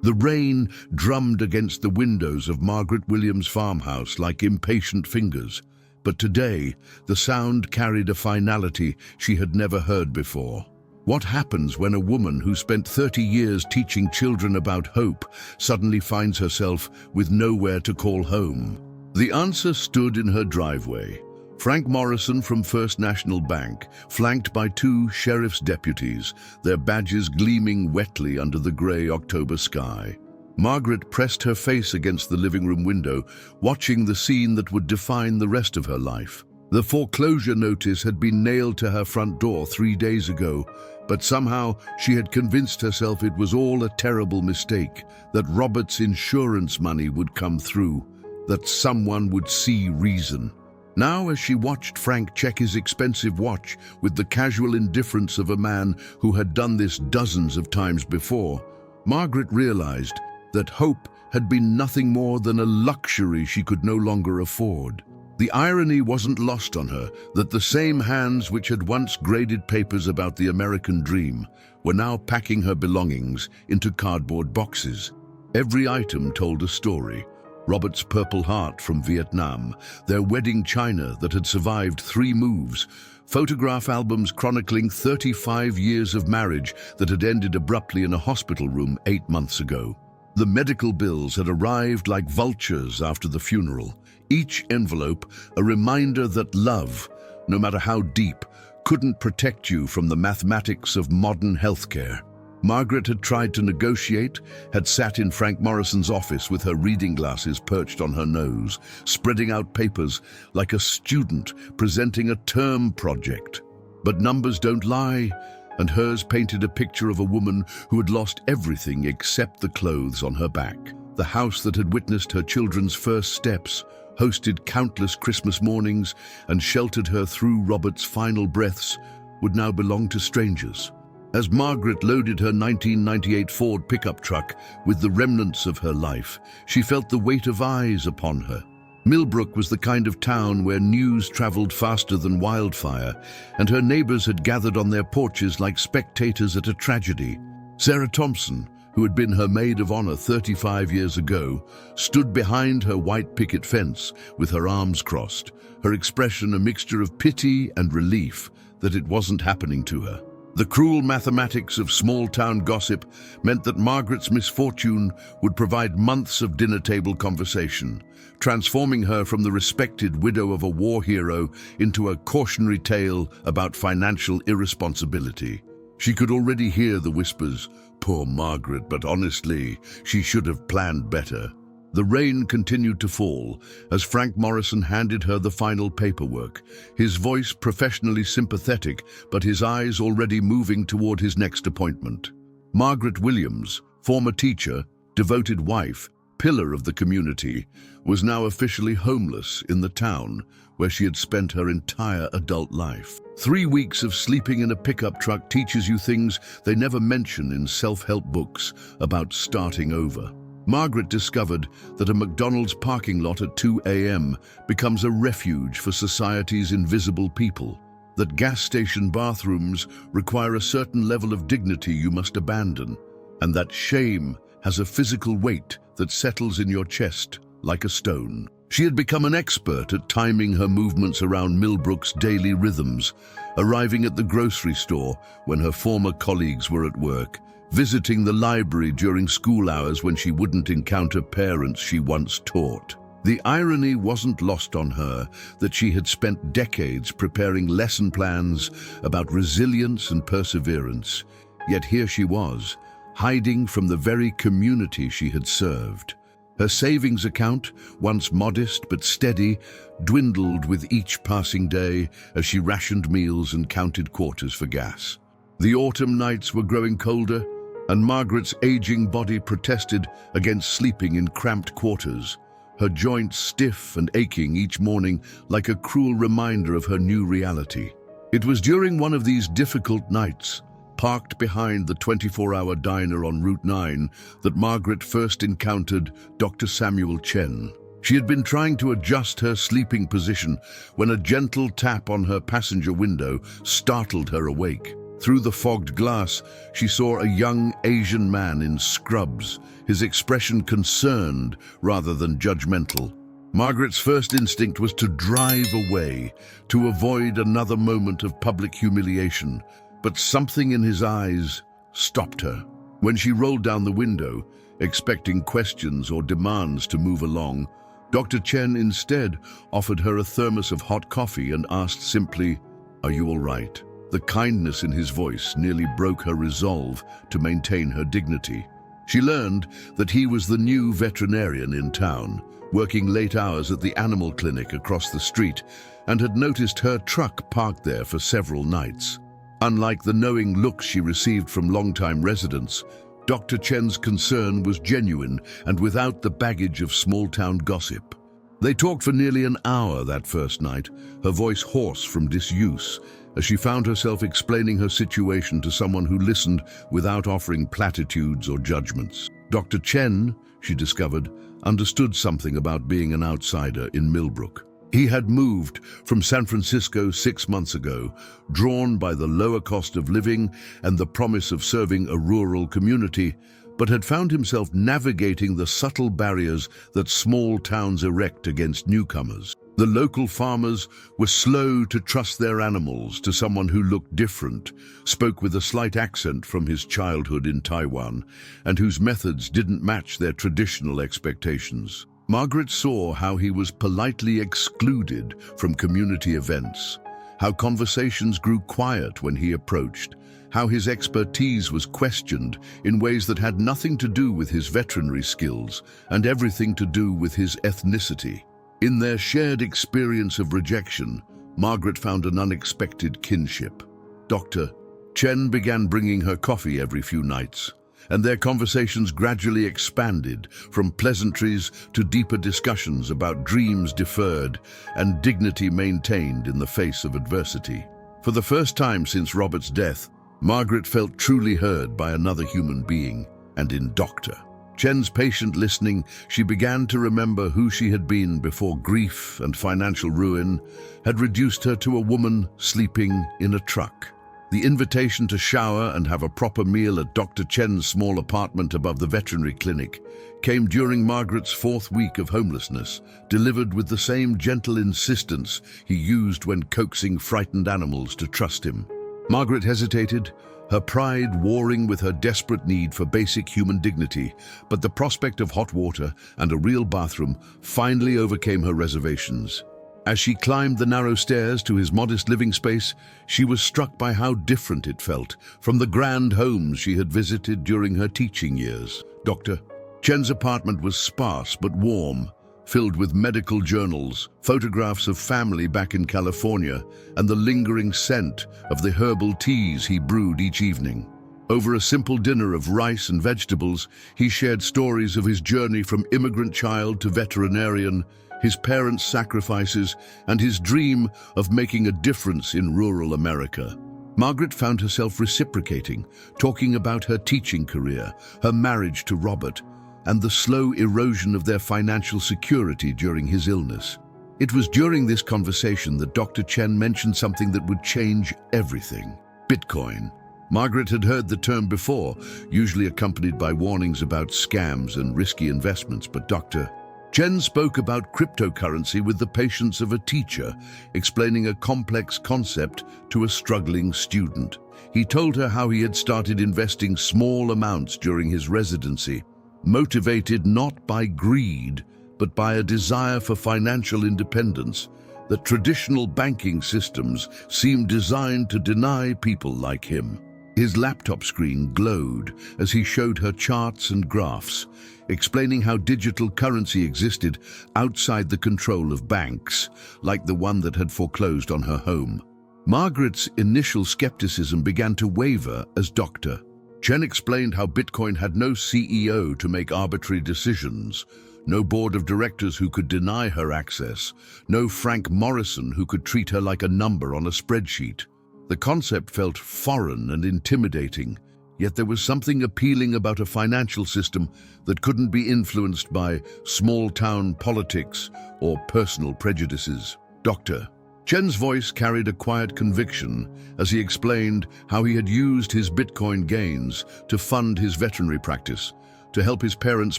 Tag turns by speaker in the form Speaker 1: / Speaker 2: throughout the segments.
Speaker 1: The rain drummed against the windows of Margaret Williams' farmhouse like impatient fingers, but today the sound carried a finality she had never heard before. What happens when a woman who spent 30 years teaching children about hope suddenly finds herself with nowhere to call home? The answer stood in her driveway. Frank Morrison from First National Bank, flanked by two sheriff's deputies, their badges gleaming wetly under the grey October sky. Margaret pressed her face against the living room window, watching the scene that would define the rest of her life. The foreclosure notice had been nailed to her front door 3 days ago, but somehow she had convinced herself it was all a terrible mistake, that Robert's insurance money would come through, that someone would see reason. Now, as she watched Frank check his expensive watch with the casual indifference of a man who had done this dozens of times before, Margaret realized that hope had been nothing more than a luxury she could no longer afford. The irony wasn't lost on her that the same hands which had once graded papers about the American dream were now packing her belongings into cardboard boxes. Every item told a story. Robert's purple heart from Vietnam, their wedding china that had survived 3 moves, photograph albums chronicling 35 years of marriage that had ended abruptly in a hospital room 8 months ago. The medical bills had arrived like vultures after the funeral, each envelope a reminder that love, no matter how deep, couldn't protect you from the mathematics of modern healthcare. Margaret had tried to negotiate, had sat in Frank Morrison's office with her reading glasses perched on her nose, spreading out papers like a student presenting a term project. But numbers don't lie, and hers painted a picture of a woman who had lost everything except the clothes on her back. The house that had witnessed her children's first steps, hosted countless Christmas mornings, and sheltered her through Robert's final breaths, would now belong to strangers. As Margaret loaded her 1998 Ford pickup truck with the remnants of her life, she felt the weight of eyes upon her. Millbrook was the kind of town where news traveled faster than wildfire, and her neighbors had gathered on their porches like spectators at a tragedy. Sarah Thompson, who had been her maid of honor 35 years ago, stood behind her white picket fence with her arms crossed, her expression a mixture of pity and relief that it wasn't happening to her. The cruel mathematics of small-town gossip meant that Margaret's misfortune would provide months of dinner-table conversation, transforming her from the respected widow of a war hero into a cautionary tale about financial irresponsibility. She could already hear the whispers, "Poor Margaret, but honestly, she should have planned better." The rain continued to fall as Frank Morrison handed her the final paperwork, his voice professionally sympathetic, but his eyes already moving toward his next appointment. Margaret Williams, former teacher, devoted wife, pillar of the community, was now officially homeless in the town where she had spent her entire adult life. 3 weeks of sleeping in a pickup truck teaches you things they never mention in self-help books about starting over. Margaret discovered that a McDonald's parking lot at 2 a.m. becomes a refuge for society's invisible people, that gas station bathrooms require a certain level of dignity you must abandon, and that shame has a physical weight that settles in your chest like a stone. She had become an expert at timing her movements around Millbrook's daily rhythms, arriving at the grocery store when her former colleagues were at work, visiting the library during school hours when she wouldn't encounter parents she once taught. The irony wasn't lost on her that she had spent decades preparing lesson plans about resilience and perseverance, yet here she was, hiding from the very community she had served. Her savings account, once modest but steady, dwindled with each passing day as she rationed meals and counted quarters for gas. The autumn nights were growing colder, and Margaret's aging body protested against sleeping in cramped quarters, her joints stiff and aching each morning like a cruel reminder of her new reality. It was during one of these difficult nights, parked behind the 24-hour diner on Route 9, that Margaret first encountered Dr. Samuel Chen. She had been trying to adjust her sleeping position when a gentle tap on her passenger window startled her awake. Through the fogged glass, she saw a young Asian man in scrubs, his expression concerned rather than judgmental. Margaret's first instinct was to drive away, to avoid another moment of public humiliation, but something in his eyes stopped her. When she rolled down the window, expecting questions or demands to move along, Dr. Chen instead offered her a thermos of hot coffee and asked simply, "Are you all right?" The kindness in his voice nearly broke her resolve to maintain her dignity. She learned that he was the new veterinarian in town, working late hours at the animal clinic across the street, and had noticed her truck parked there for several nights. Unlike the knowing looks she received from longtime residents, Dr. Chen's concern was genuine and without the baggage of small-town gossip. They talked for nearly an hour that first night, her voice hoarse from disuse, as she found herself explaining her situation to someone who listened without offering platitudes or judgments. Dr. Chen, she discovered, understood something about being an outsider in Millbrook. He had moved from San Francisco 6 months ago, drawn by the lower cost of living and the promise of serving a rural community, but had found himself navigating the subtle barriers that small towns erect against newcomers. The local farmers were slow to trust their animals to someone who looked different, spoke with a slight accent from his childhood in Taiwan, and whose methods didn't match their traditional expectations. Margaret saw how he was politely excluded from community events, how conversations grew quiet when he approached, how his expertise was questioned in ways that had nothing to do with his veterinary skills and everything to do with his ethnicity. In their shared experience of rejection, Margaret found an unexpected kinship. Dr. Chen began bringing her coffee every few nights, and their conversations gradually expanded from pleasantries to deeper discussions about dreams deferred and dignity maintained in the face of adversity. For the first time since Robert's death, Margaret felt truly heard by another human being, and in Dr. Chen's patient listening, she began to remember who she had been before grief and financial ruin had reduced her to a woman sleeping in a truck. The invitation to shower and have a proper meal at Dr. Chen's small apartment above the veterinary clinic came during Margaret's 4th week of homelessness, delivered with the same gentle insistence he used when coaxing frightened animals to trust him. Margaret hesitated, her pride warring with her desperate need for basic human dignity, but the prospect of hot water and a real bathroom finally overcame her reservations. As she climbed the narrow stairs to his modest living space, she was struck by how different it felt from the grand homes she had visited during her teaching years. Dr. Chen's apartment was sparse but warm, filled with medical journals, photographs of family back in California, and the lingering scent of the herbal teas he brewed each evening. Over a simple dinner of rice and vegetables, he shared stories of his journey from immigrant child to veterinarian, his parents' sacrifices, and his dream of making a difference in rural America. Margaret found herself reciprocating, talking about her teaching career, her marriage to Robert, and the slow erosion of their financial security during his illness. It was during this conversation that Dr. Chen mentioned something that would change everything: Bitcoin. Margaret had heard the term before, usually accompanied by warnings about scams and risky investments, but Dr. Chen spoke about cryptocurrency with the patience of a teacher, explaining a complex concept to a struggling student. He told her how he had started investing small amounts during his residency, motivated not by greed, but by a desire for financial independence that traditional banking systems seemed designed to deny people like him. His laptop screen glowed as he showed her charts and graphs, explaining how digital currency existed outside the control of banks, like the one that had foreclosed on her home. Margaret's initial skepticism began to waver as Dr. Chen explained how Bitcoin had no CEO to make arbitrary decisions, no board of directors who could deny her access, no Frank Morrison who could treat her like a number on a spreadsheet. The concept felt foreign and intimidating, yet there was something appealing about a financial system that couldn't be influenced by small-town politics or personal prejudices. Dr. Chen's voice carried a quiet conviction as he explained how he had used his Bitcoin gains to fund his veterinary practice, to help his parents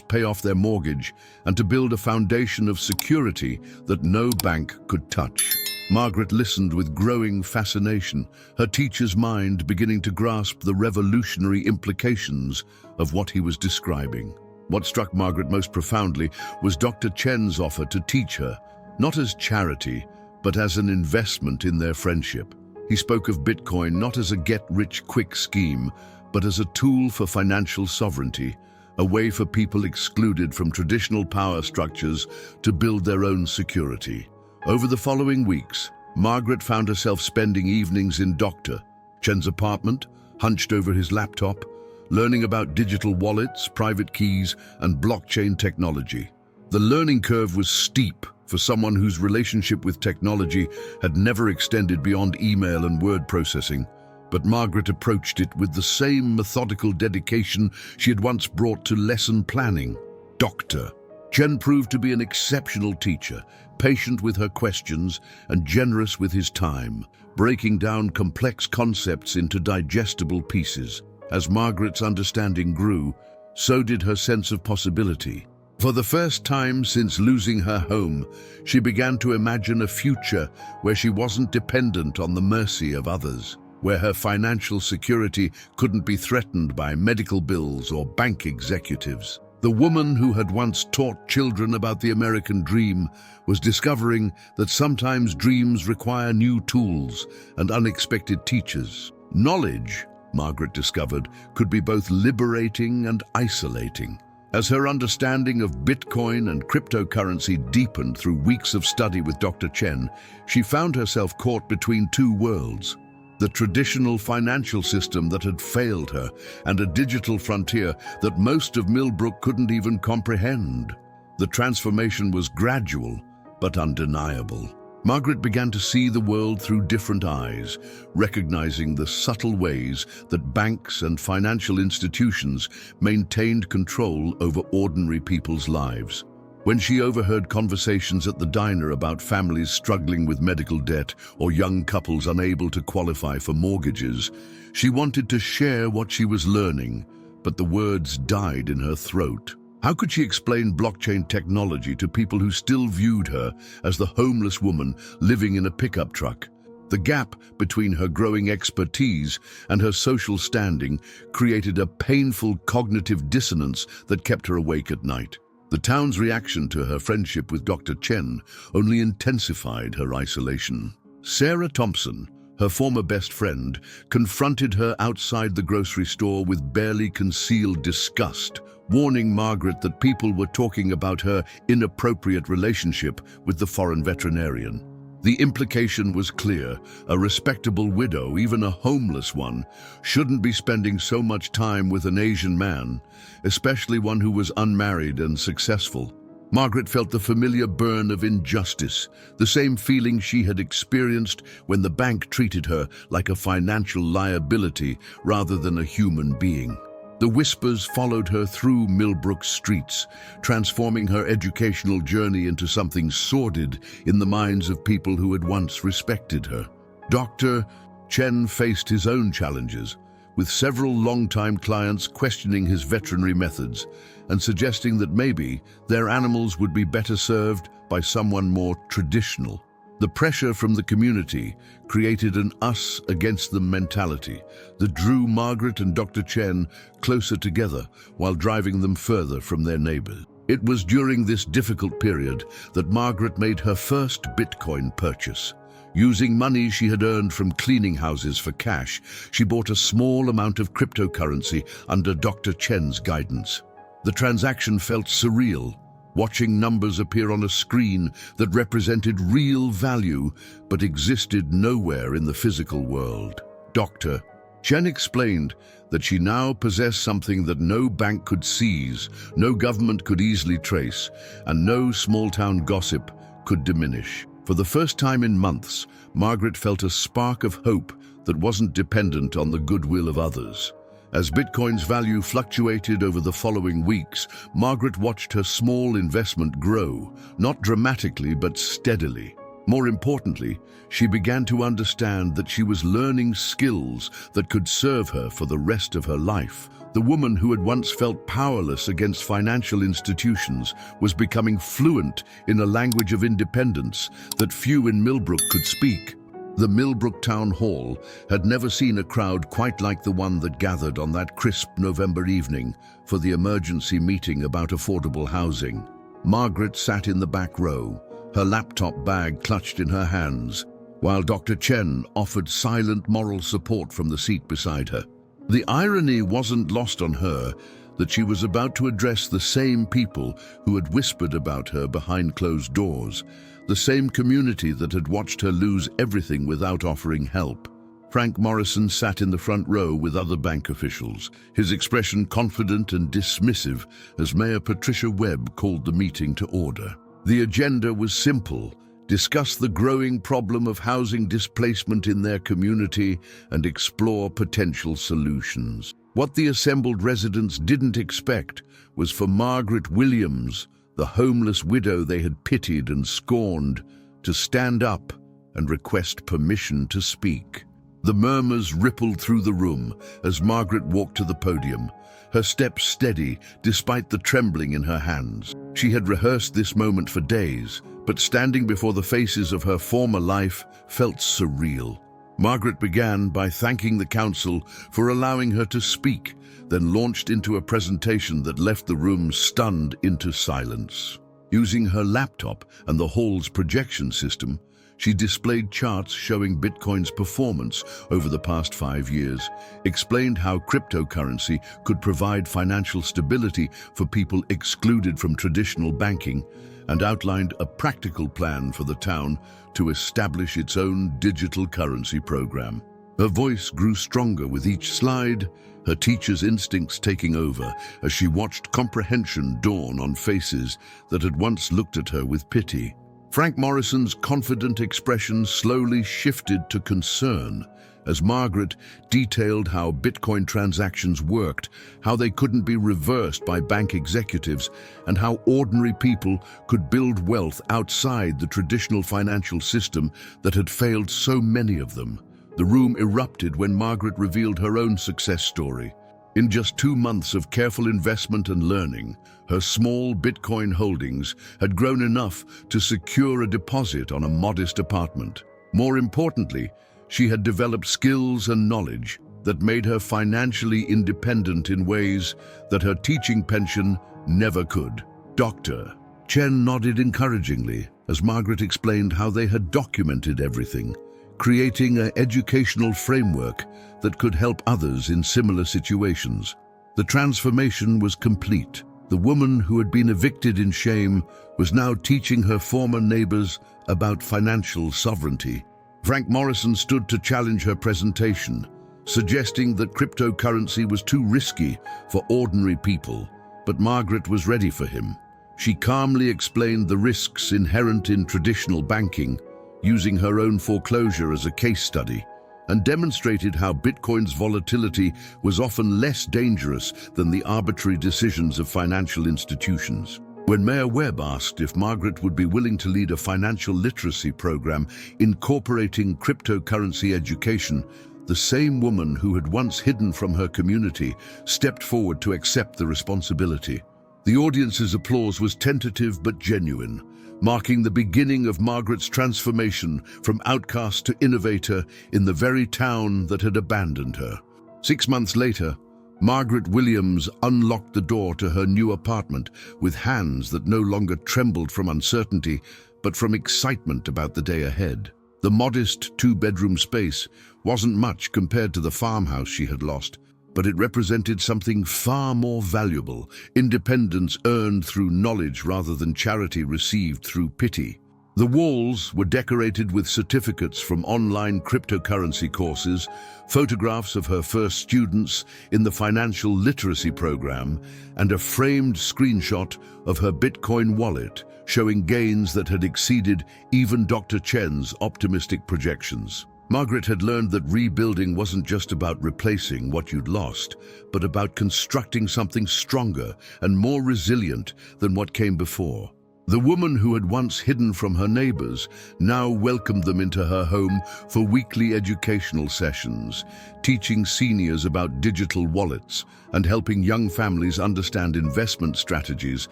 Speaker 1: pay off their mortgage, and to build a foundation of security that no bank could touch. Margaret listened with growing fascination, her teacher's mind beginning to grasp the revolutionary implications of what he was describing. What struck Margaret most profoundly was Dr. Chen's offer to teach her, not as charity, but as an investment in their friendship. He spoke of Bitcoin not as a get-rich-quick scheme, but as a tool for financial sovereignty, a way for people excluded from traditional power structures to build their own security. Over the following weeks, Margaret found herself spending evenings in Dr. Chen's apartment, hunched over his laptop, learning about digital wallets, private keys, and blockchain technology. The learning curve was steep for someone whose relationship with technology had never extended beyond email and word processing, but Margaret approached it with the same methodical dedication she had once brought to lesson planning. Dr. Chen proved to be an exceptional teacher, patient with her questions and generous with his time, breaking down complex concepts into digestible pieces. As Margaret's understanding grew, so did her sense of possibility. For the first time since losing her home, she began to imagine a future where she wasn't dependent on the mercy of others, where her financial security couldn't be threatened by medical bills or bank executives. The woman who had once taught children about the American dream was discovering that sometimes dreams require new tools and unexpected teachers. Knowledge, Margaret discovered, could be both liberating and isolating. As her understanding of Bitcoin and cryptocurrency deepened through weeks of study with Dr. Chen, she found herself caught between two worlds: the traditional financial system that had failed her and a digital frontier that most of Millbrook couldn't even comprehend. The transformation was gradual but undeniable. Margaret began to see the world through different eyes, recognizing the subtle ways that banks and financial institutions maintained control over ordinary people's lives. When she overheard conversations at the diner about families struggling with medical debt or young couples unable to qualify for mortgages, she wanted to share what she was learning, but the words died in her throat. How could she explain blockchain technology to people who still viewed her as the homeless woman living in a pickup truck? The gap between her growing expertise and her social standing created a painful cognitive dissonance that kept her awake at night. The town's reaction to her friendship with Dr. Chen only intensified her isolation. Sarah Thompson, her former best friend, confronted her outside the grocery store with barely concealed disgust, warning Margaret that people were talking about her inappropriate relationship with the foreign veterinarian. The implication was clear: a respectable widow, even a homeless one, shouldn't be spending so much time with an Asian man, especially one who was unmarried and successful. Margaret felt the familiar burn of injustice, the same feeling she had experienced when the bank treated her like a financial liability rather than a human being. The whispers followed her through Millbrook streets, transforming her educational journey into something sordid in the minds of people who had once respected her. Dr. Chen faced his own challenges, with several longtime clients questioning his veterinary methods and suggesting that maybe their animals would be better served by someone more traditional. The pressure from the community created an us-against-them mentality that drew Margaret and Dr. Chen closer together while driving them further from their neighbors. It was during this difficult period that Margaret made her first Bitcoin purchase. Using money she had earned from cleaning houses for cash, she bought a small amount of cryptocurrency under Dr. Chen's guidance. The transaction felt surreal, watching numbers appear on a screen that represented real value but existed nowhere in the physical world. Dr. Chen explained that she now possessed something that no bank could seize, no government could easily trace, and no small-town gossip could diminish. For the first time in months, Margaret felt a spark of hope that wasn't dependent on the goodwill of others. As Bitcoin's value fluctuated over the following weeks, Margaret watched her small investment grow, not dramatically but steadily. More importantly, she began to understand that she was learning skills that could serve her for the rest of her life. The woman who had once felt powerless against financial institutions was becoming fluent in a language of independence that few in Millbrook could speak. The Millbrook Town Hall had never seen a crowd quite like the one that gathered on that crisp November evening for the emergency meeting about affordable housing. Margaret sat in the back row, her laptop bag clutched in her hands, while Dr. Chen offered silent moral support from the seat beside her. The irony wasn't lost on her that she was about to address the same people who had whispered about her behind closed doors, the same community that had watched her lose everything without offering help. Frank Morrison sat in the front row with other bank officials, his expression confident and dismissive as Mayor Patricia Webb called the meeting to order. The agenda was simple: discuss the growing problem of housing displacement in their community and explore potential solutions. What the assembled residents didn't expect was for Margaret Williams, the homeless widow they had pitied and scorned, to stand up and request permission to speak. The murmurs rippled through the room as Margaret walked to the podium, her steps steady despite the trembling in her hands. She had rehearsed this moment for days, but standing before the faces of her former life felt surreal. Margaret began by thanking the council for allowing her to speak, then launched into a presentation that left the room stunned into silence. Using her laptop and the hall's projection system, she displayed charts showing Bitcoin's performance over the past 5 years, explained how cryptocurrency could provide financial stability for people excluded from traditional banking, and outlined a practical plan for the town to establish its own digital currency program. Her voice grew stronger with each slide, her teacher's instincts taking over as she watched comprehension dawn on faces that had once looked at her with pity. Frank Morrison's confident expression slowly shifted to concern as Margaret detailed how Bitcoin transactions worked, how they couldn't be reversed by bank executives, and how ordinary people could build wealth outside the traditional financial system that had failed so many of them. The room erupted when Margaret revealed her own success story. In just 2 months of careful investment and learning, her small Bitcoin holdings had grown enough to secure a deposit on a modest apartment. More importantly, she had developed skills and knowledge that made her financially independent in ways that her teaching pension never could. Dr. Chen nodded encouragingly as Margaret explained how they had documented everything, creating an educational framework that could help others in similar situations. The transformation was complete. The woman who had been evicted in shame was now teaching her former neighbors about financial sovereignty. Frank Morrison stood to challenge her presentation, suggesting that cryptocurrency was too risky for ordinary people, but Margaret was ready for him. She calmly explained the risks inherent in traditional banking, using her own foreclosure as a case study, and demonstrated how Bitcoin's volatility was often less dangerous than the arbitrary decisions of financial institutions. When Mayor Webb asked if Margaret would be willing to lead a financial literacy program incorporating cryptocurrency education, the same woman who had once hidden from her community stepped forward to accept the responsibility. The audience's applause was tentative but genuine, marking the beginning of Margaret's transformation from outcast to innovator in the very town that had abandoned her. 6 months later, Margaret Williams unlocked the door to her new apartment with hands that no longer trembled from uncertainty, but from excitement about the day ahead. The modest 2-bedroom space wasn't much compared to the farmhouse she had lost, but it represented something far more valuable: independence earned through knowledge rather than charity received through pity. The walls were decorated with certificates from online cryptocurrency courses, photographs of her first students in the financial literacy program, and a framed screenshot of her Bitcoin wallet, showing gains that had exceeded even Dr. Chen's optimistic projections. Margaret had learned that rebuilding wasn't just about replacing what you'd lost, but about constructing something stronger and more resilient than what came before. The woman who had once hidden from her neighbors now welcomed them into her home for weekly educational sessions, teaching seniors about digital wallets and helping young families understand investment strategies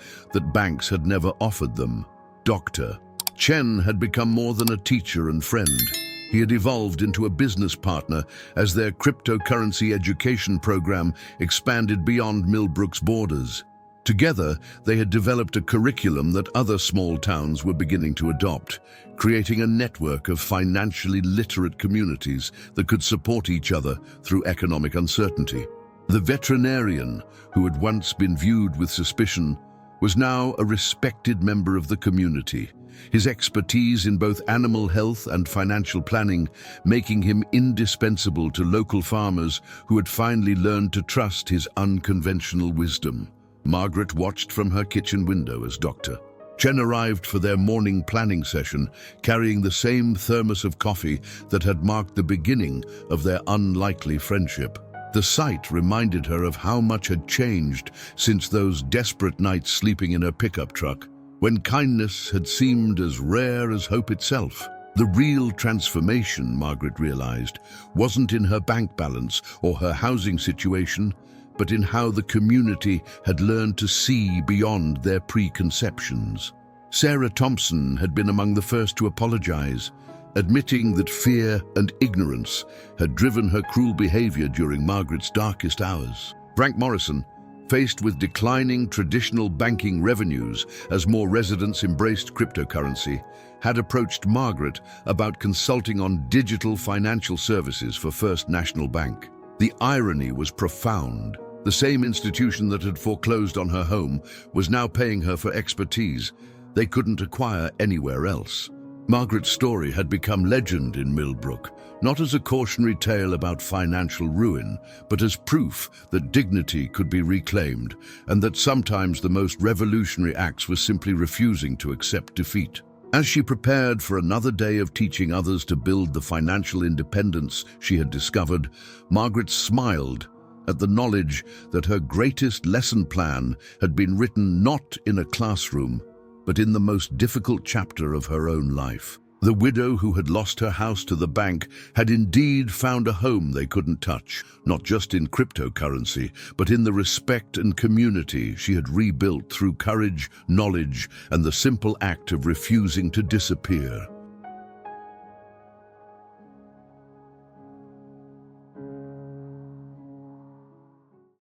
Speaker 1: that banks had never offered them. Dr. Chen had become more than a teacher and friend. He had evolved into a business partner as their cryptocurrency education program expanded beyond Millbrook's borders. Together, they had developed a curriculum that other small towns were beginning to adopt, creating a network of financially literate communities that could support each other through economic uncertainty. The veterinarian, who had once been viewed with suspicion, was now a respected member of the community, his expertise in both animal health and financial planning making him indispensable to local farmers who had finally learned to trust his unconventional wisdom. Margaret watched from her kitchen window as Dr. Chen arrived for their morning planning session, carrying the same thermos of coffee that had marked the beginning of their unlikely friendship. The sight reminded her of how much had changed since those desperate nights sleeping in her pickup truck, when kindness had seemed as rare as hope itself. The real transformation, Margaret realized, wasn't in her bank balance or her housing situation, but in how the community had learned to see beyond their preconceptions. Sarah Thompson had been among the first to apologize, admitting that fear and ignorance had driven her cruel behavior during Margaret's darkest hours. Frank Morrison, faced with declining traditional banking revenues as more residents embraced cryptocurrency, had approached Margaret about consulting on digital financial services for First National Bank. The irony was profound. The same institution that had foreclosed on her home was now paying her for expertise they couldn't acquire anywhere else. Margaret's story had become legend in Millbrook, not as a cautionary tale about financial ruin, but as proof that dignity could be reclaimed and that sometimes the most revolutionary acts were simply refusing to accept defeat. As she prepared for another day of teaching others to build the financial independence she had discovered, Margaret smiled at the knowledge that her greatest lesson plan had been written not in a classroom, but in the most difficult chapter of her own life. The widow who had lost her house to the bank had indeed found a home they couldn't touch, not just in cryptocurrency, but in the respect and community she had rebuilt through courage, knowledge, and the simple act of refusing to disappear.